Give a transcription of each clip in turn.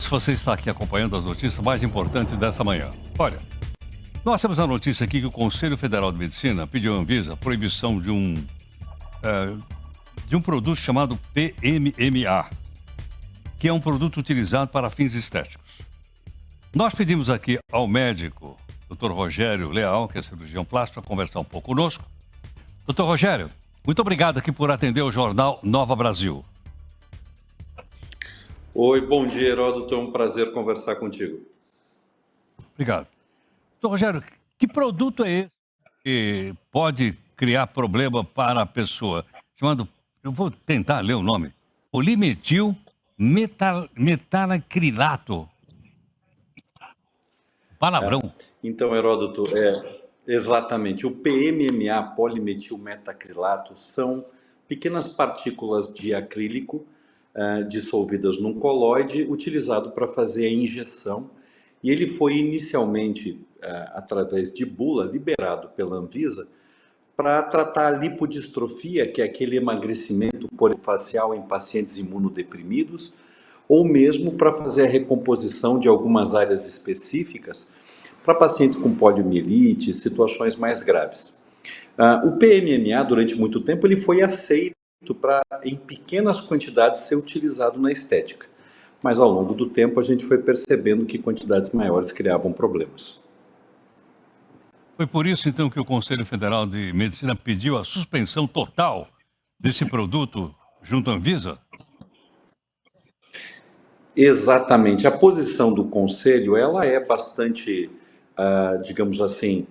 se você está aqui acompanhando as notícias mais importantes dessa manhã. Olha, nós temos a notícia aqui que o Conselho Federal de Medicina pediu à Anvisa a proibição de um produto chamado PMMA, que é um produto utilizado para fins estéticos. Nós pedimos aqui ao médico, Dr. Rogério Leal, que é cirurgião plástico, para conversar um pouco conosco. Dr. Rogério, muito obrigado aqui por atender o jornal Nova Brasil. Oi, bom dia, Heródoto. É um prazer conversar contigo. Obrigado. Dr. Rogério, que produto é esse que pode criar problema para a pessoa? Eu vou tentar ler o nome. Polimetil metalacrilato. Palavrão. Então, Heródoto, exatamente. O PMMA, polimetilmetacrilato, são pequenas partículas de acrílico dissolvidas num colóide, utilizado para fazer a injeção. E ele foi inicialmente, através de bula, liberado pela Anvisa para tratar a lipodistrofia, que é aquele emagrecimento polifacial em pacientes imunodeprimidos, ou mesmo para fazer a recomposição de algumas áreas específicas para pacientes com poliomielite, situações mais graves. O PMMA, durante muito tempo, ele foi aceito para, em pequenas quantidades, ser utilizado na estética. Mas, ao longo do tempo, a gente foi percebendo que quantidades maiores criavam problemas. Foi por isso, então, que o Conselho Federal de Medicina pediu a suspensão total desse produto junto à Anvisa? Exatamente. A posição do Conselho, ela é bastante, digamos assim,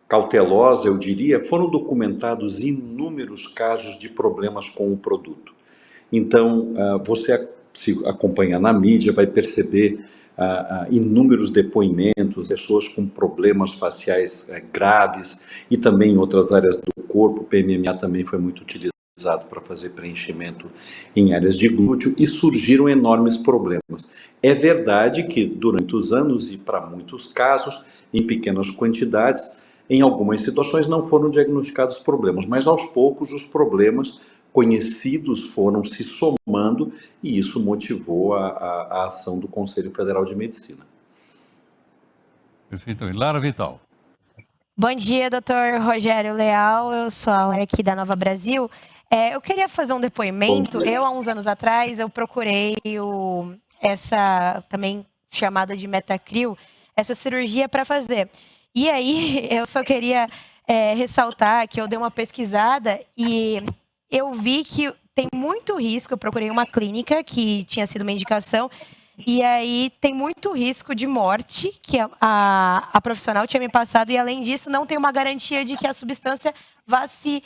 cautelosa, eu diria. Foram documentados inúmeros casos de problemas com o produto. Então, você se acompanha na mídia, vai perceber inúmeros depoimentos, pessoas com problemas faciais graves e também em outras áreas do corpo. O PMMA também foi muito utilizado para fazer preenchimento em áreas de glúteo e surgiram enormes problemas. É verdade que durante os anos e para muitos casos, em pequenas quantidades, em algumas situações não foram diagnosticados problemas, mas aos poucos os problemas conhecidos foram se somando e isso motivou a ação do Conselho Federal de Medicina. Perfeito. Lara Vital. Bom dia, doutor Rogério Leal. Eu sou a Lara aqui da Nova Brasil. Eu queria fazer um depoimento. Há uns anos atrás, eu procurei essa também chamada de Metacril, essa cirurgia para fazer. E aí, eu só queria ressaltar que eu dei uma pesquisada e eu vi que tem muito risco. Eu procurei uma clínica que tinha sido uma indicação, e aí tem muito risco de morte, que a profissional tinha me passado, e além disso, não tem uma garantia de que a substância vá se,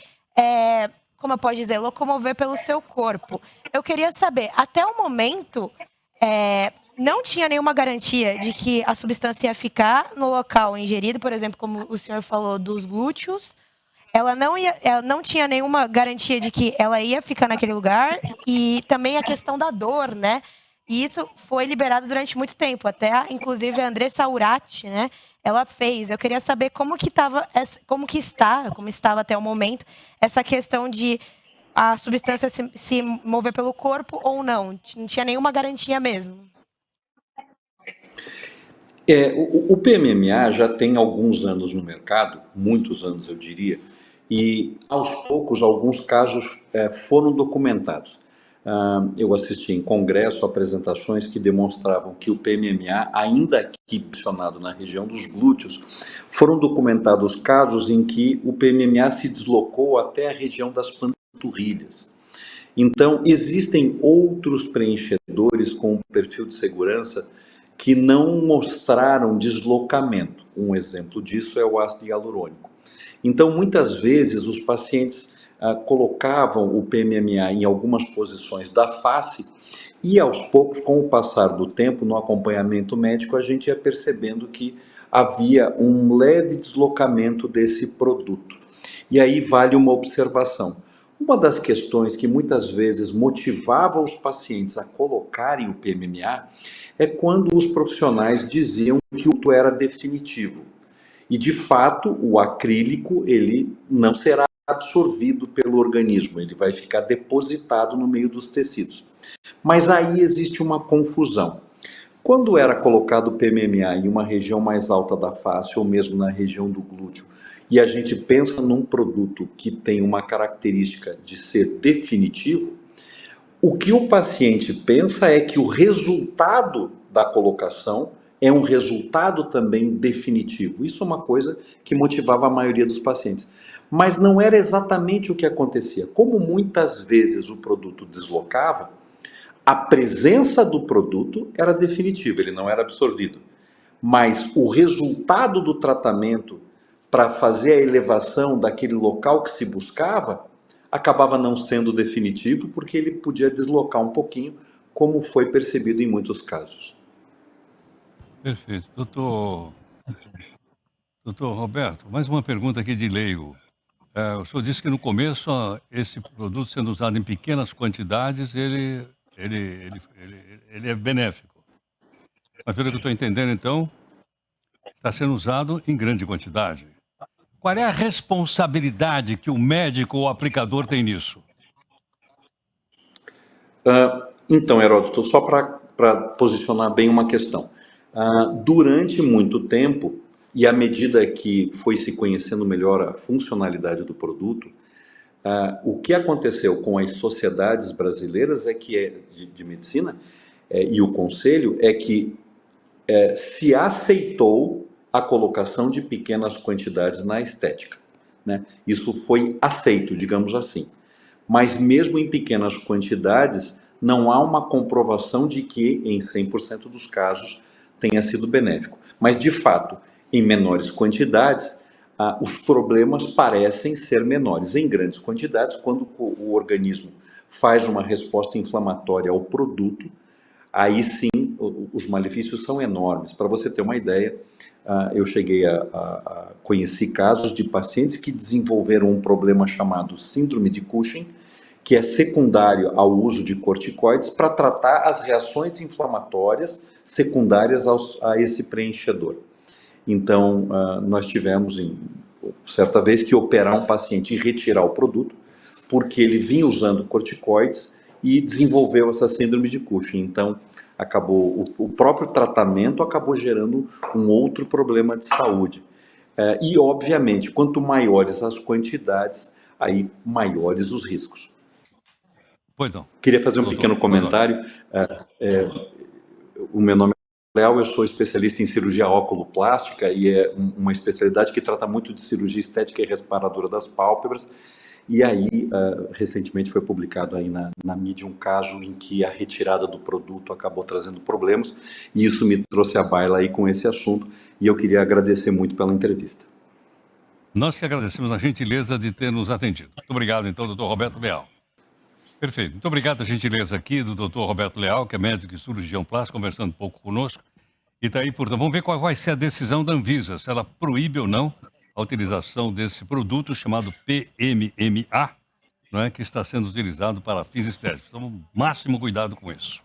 como eu posso dizer, locomover pelo seu corpo. Eu queria saber, até o momento, não tinha nenhuma garantia de que a substância ia ficar no local ingerido, por exemplo, como o senhor falou, dos glúteos. Ela não tinha nenhuma garantia de que ela ia ficar naquele lugar, e também a questão da dor, né? E isso foi liberado durante muito tempo, até inclusive a Andressa Urati, né? Ela fez. Eu queria saber como estava até o momento essa questão de a substância se mover pelo corpo ou não. Não tinha nenhuma garantia mesmo. O PMMA já tem alguns anos no mercado, muitos anos eu diria, e aos poucos alguns casos foram documentados. Eu assisti em congresso apresentações que demonstravam que o PMMA, ainda que mencionado na região dos glúteos, foram documentados casos em que o PMMA se deslocou até a região das panturrilhas. Então, existem outros preenchedores com perfil de segurança que não mostraram deslocamento. Um exemplo disso é o ácido hialurônico. Então, muitas vezes, os pacientes colocavam o PMMA em algumas posições da face e, aos poucos, com o passar do tempo, no acompanhamento médico, a gente ia percebendo que havia um leve deslocamento desse produto. E aí vale uma observação. Uma das questões que muitas vezes motivava os pacientes a colocarem o PMMA é quando os profissionais diziam que o produto era definitivo. E, de fato, o acrílico ele não será absorvido pelo organismo, ele vai ficar depositado no meio dos tecidos. Mas aí existe uma confusão. Quando era colocado o PMMA em uma região mais alta da face ou mesmo na região do glúteo, e a gente pensa num produto que tem uma característica de ser definitivo, o que o paciente pensa é que o resultado da colocação é um resultado também definitivo. Isso é uma coisa que motivava a maioria dos pacientes. Mas não era exatamente o que acontecia. Como muitas vezes o produto deslocava, a presença do produto era definitiva, ele não era absorvido. Mas o resultado do tratamento para fazer a elevação daquele local que se buscava acabava não sendo definitivo, porque ele podia deslocar um pouquinho, como foi percebido em muitos casos. Perfeito. Doutor Roberto, mais uma pergunta aqui de leigo. O senhor disse que no começo esse produto sendo usado em pequenas quantidades, ele é benéfico. Mas pelo que eu estou entendendo, então, está sendo usado em grande quantidade. Qual é a responsabilidade que o médico ou o aplicador tem nisso? Então, Heródoto, só para posicionar bem uma questão. Durante muito tempo, e à medida que foi se conhecendo melhor a funcionalidade do produto, o que aconteceu com as sociedades brasileiras de medicina e o conselho é que se aceitou a colocação de pequenas quantidades na estética, né? Isso foi aceito, digamos assim. Mas mesmo em pequenas quantidades, não há uma comprovação de que em 100% dos casos tenha sido benéfico. Mas de fato, em menores quantidades, os problemas parecem ser menores. Em grandes quantidades, quando o organismo faz uma resposta inflamatória ao produto, aí sim os malefícios são enormes. Para você ter uma ideia, eu cheguei a conhecer casos de pacientes que desenvolveram um problema chamado síndrome de Cushing, que é secundário ao uso de corticoides para tratar as reações inflamatórias secundárias a esse preenchedor. Então, nós tivemos, certa vez, que operar um paciente e retirar o produto, porque ele vinha usando corticoides e desenvolveu essa síndrome de Cushing. Então, o próprio tratamento acabou gerando um outro problema de saúde. E, obviamente, quanto maiores as quantidades, aí maiores os riscos. Pois não. Queria fazer um pequeno comentário. O meu nome é Léo, eu sou especialista em cirurgia oculoplástica e é uma especialidade que trata muito de cirurgia estética e reparadora das pálpebras. E aí, recentemente foi publicado aí na mídia um caso em que a retirada do produto acabou trazendo problemas, e isso me trouxe à baila aí com esse assunto, e eu queria agradecer muito pela entrevista. Nós que agradecemos a gentileza de ter nos atendido. Muito obrigado, então, doutor Roberto Leal. Perfeito. Muito obrigado a gentileza aqui do doutor Roberto Leal, que é médico e cirurgião plástico, conversando um pouco conosco. E está aí, portanto, vamos ver qual vai ser a decisão da Anvisa, se ela proíbe ou não a utilização desse produto chamado PMMA, não é, que está sendo utilizado para fins estéticos. Então, máximo cuidado com isso.